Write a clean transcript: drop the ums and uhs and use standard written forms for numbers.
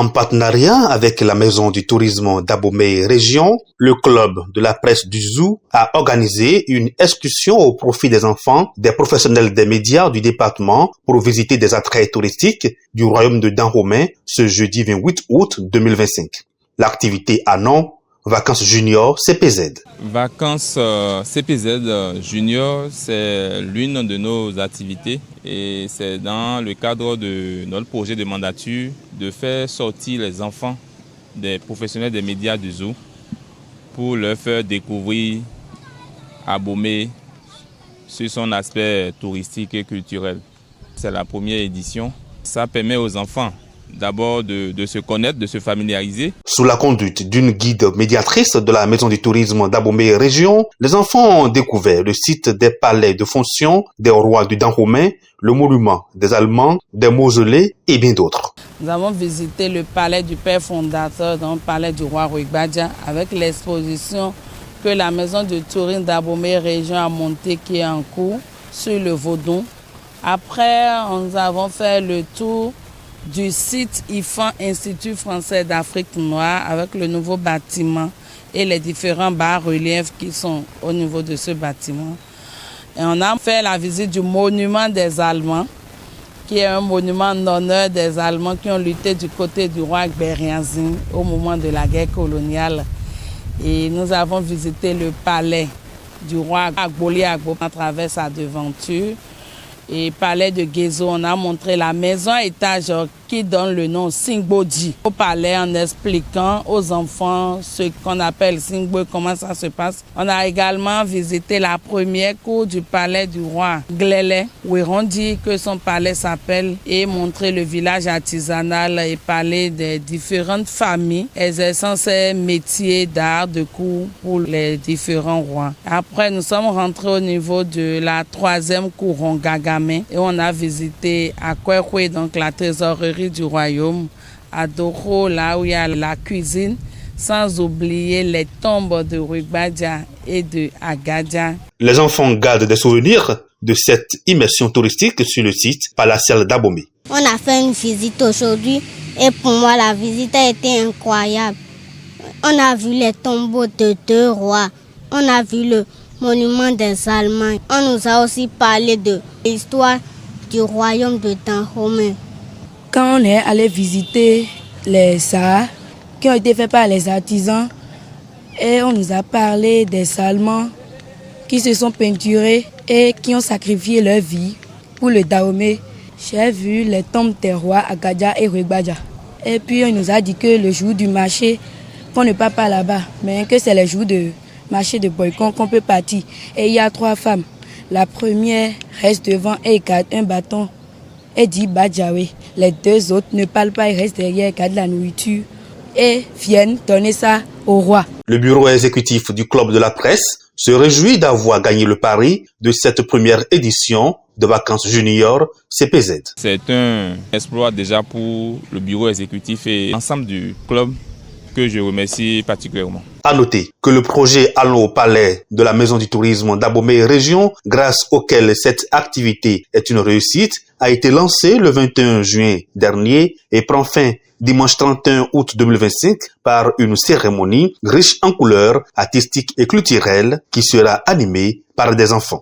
En partenariat avec la Maison du tourisme d'Abomey Région, le club de la presse du Zou a organisé une excursion au profit des enfants, des professionnels des médias du département pour visiter des attraits touristiques du royaume de Dahomey ce jeudi 28 août 2025. L'activité a nom Vacances Junior CPZ. Vacances CPZ Junior, c'est l'une de nos activités et c'est dans le cadre de notre projet de mandature de faire sortir les enfants des professionnels des médias du Zoo pour leur faire découvrir Abomey sur son aspect touristique et culturel. C'est la première édition. Ça permet aux enfants d'abord de se connaître, de se familiariser. Sous la conduite d'une guide médiatrice de la Maison du tourisme d'Abomey Région, les enfants ont découvert le site des palais de fonction des rois du Dahomey, le monument des Allemands, des mausolées et bien d'autres. Nous avons visité le palais du père fondateur, donc le palais du roi Ruigbadia, avec l'exposition que la Maison du tourisme d'Abomey Région a montée qui est en cours sur le Vaudon. Après, nous avons fait le tour du site IFAN, Institut français d'Afrique noire, avec le nouveau bâtiment et les différents bas-reliefs qui sont au niveau de ce bâtiment. Et on a fait la visite du monument des Allemands, qui est un monument en honneur des Allemands qui ont lutté du côté du roi Bériazine au moment de la guerre coloniale. Et nous avons visité le palais du roi Agboli Agbo à travers sa devanture. Et palais de Gézo, on a montré la maison à étage qui donne le nom Singboji au palais en expliquant aux enfants ce qu'on appelle Singbo et comment ça se passe. On a également visité la première cour du palais du roi Glélé, où on dit que son palais s'appelle, et montré le village artisanal et palais des différentes familles exerçant ces métiers d'art de cour pour les différents rois. Après, nous sommes rentrés au niveau de la troisième cour Rongagamé et on a visité à Kwekwe, donc la trésorerie du royaume, à Doro, là où il y a la cuisine, sans oublier les tombes de Ruigbadia et de Agadia. Les enfants gardent des souvenirs de cette immersion touristique sur le site palatial d'Abomey. On a fait une visite aujourd'hui et pour moi la visite a été incroyable. On a vu les tombeaux de deux rois, on a vu le monument des Allemands. On nous a aussi parlé de l'histoire du royaume de Dahomey. Quand on est allé visiter les Sahara qui ont été faits par les artisans et on nous a parlé des Allemands qui se sont peinturés et qui ont sacrifié leur vie pour le Dahomey. J'ai vu les tombes des rois Agadia et Ruigbadia. Et puis on nous a dit que le jour du marché, qu'on ne part pas là-bas, mais que c'est le jour de marché de Boycon qu'on peut partir. Et il y a 3 femmes. La première reste devant et garde un bâton et dit Badjawe. Les 2 autres ne parlent pas, ils restent derrière, gardent la nourriture et viennent donner ça au roi. Le bureau exécutif du club de la presse se réjouit d'avoir gagné le pari de cette première édition de Vacances Junior CPZ. C'est un exploit déjà pour le bureau exécutif et l'ensemble du club que je remercie particulièrement. À noter que le projet Allons au palais de la Maison du tourisme d'Abomey Région, grâce auquel cette activité est une réussite, a été lancé le 21 juin dernier et prend fin dimanche 31 août 2025 par une cérémonie riche en couleurs artistiques et culturelles qui sera animée par des enfants.